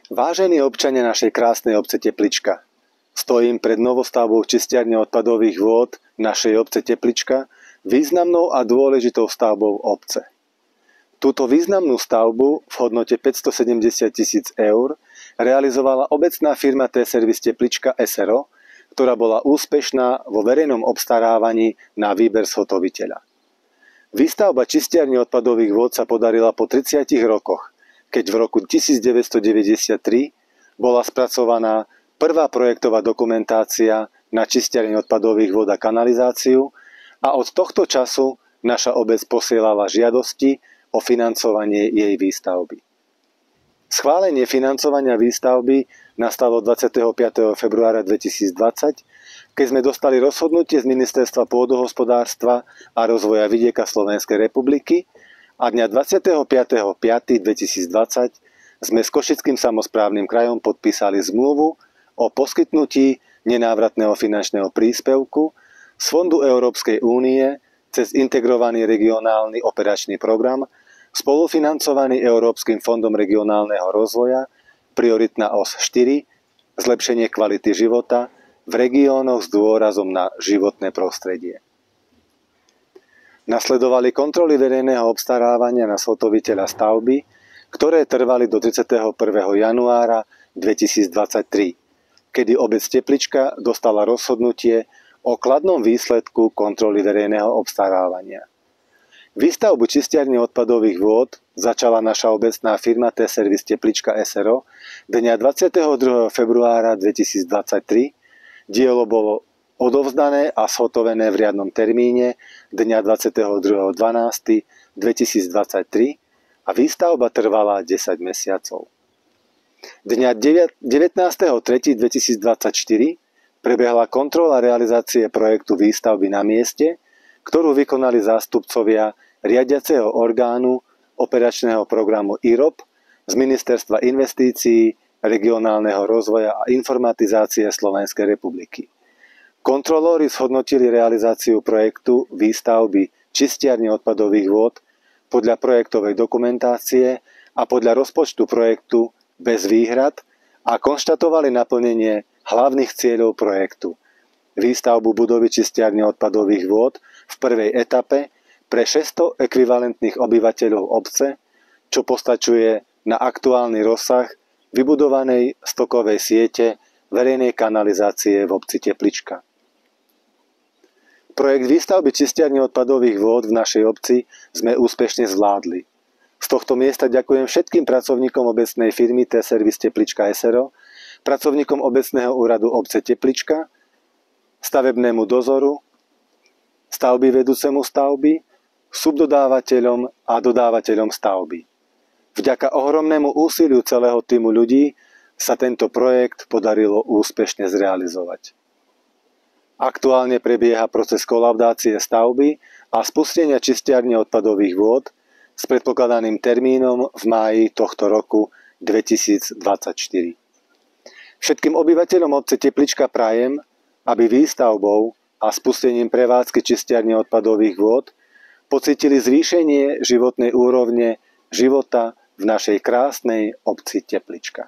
Vážení občania našej krásnej obce Teplička, stojím pred novostavbou čistiarne odpadových vôd našej obce Teplička, významnou a dôležitou stavbou obce. Túto významnú stavbu v hodnote 570 000 eur realizovala obecná firma T-Service Teplička SRO, ktorá bola úspešná vo verejnom obstarávaní na výber zhotoviteľa. Výstavba čistiarne odpadových vôd sa podarila po 30 rokoch, keď v roku 1993 bola spracovaná prvá projektová dokumentácia na čistiareň odpadových vôd a kanalizáciu a od tohto času naša obec posielala žiadosti o financovanie jej výstavby. Schválenie financovania výstavby nastalo 25. februára 2020, keď sme dostali rozhodnutie z Ministerstva pôdohospodárstva a rozvoja vidieka Slovenskej republiky a dňa 25.5.2020 sme s Košickým samosprávnym krajom podpísali zmluvu o poskytnutí nenávratného finančného príspevku z Fondu Európskej únie cez integrovaný regionálny operačný program spolufinancovaný Európskym fondom regionálneho rozvoja, prioritná os 4, zlepšenie kvality života v regiónoch s dôrazom na životné prostredie. Nasledovali kontroly verejného obstarávania na zhotoviteľa stavby, ktoré trvali do 31. januára 2023, kedy obec Teplička dostala rozhodnutie o kladnom výsledku kontroly verejného obstarávania. Výstavbu čistiarne odpadových vôd začala naša obecná firma T-Service Teplička SRO dňa 22. februára 2023. Dielo bolo odovzdané a zhotovené v riadnom termíne dňa 22.12.2023 a výstavba trvala 10 mesiacov. Dňa 19.3.2024 prebehla kontrola realizácie projektu výstavby na mieste, ktorú vykonali zástupcovia riadiaceho orgánu operačného programu IROP z Ministerstva investícií, regionálneho rozvoja a informatizácie Slovenskej republiky. Kontrolóri zhodnotili realizáciu projektu výstavby čistiarne odpadových vôd podľa projektovej dokumentácie a podľa rozpočtu projektu bez výhrad a konštatovali naplnenie hlavných cieľov projektu. Výstavbu budovy čistiarne odpadových vôd v prvej etape pre 600 ekvivalentných obyvateľov obce, čo postačuje na aktuálny rozsah vybudovanej stokovej siete verejnej kanalizácie v obci Teplička. Projekt výstavby čistiarne odpadových vôd v našej obci sme úspešne zvládli. Z tohto miesta ďakujem všetkým pracovníkom obecnej firmy T-Service Teplička SRO, pracovníkom obecného úradu obce Teplička, stavebnému dozoru, stavby vedúcemu stavby, subdodávateľom a dodávateľom stavby. Vďaka ohromnému úsiliu celého týmu ľudí sa tento projekt podarilo úspešne zrealizovať. Aktuálne prebieha proces kolaudácie stavby a spustenia čistiarne odpadových vôd s predpokladaným termínom v máji tohto roku 2024. Všetkým obyvateľom obce Teplička prajem, aby výstavbou a spustením prevádzky čistiarne odpadových vôd pocítili zvýšenie životnej úrovne života v našej krásnej obci Teplička.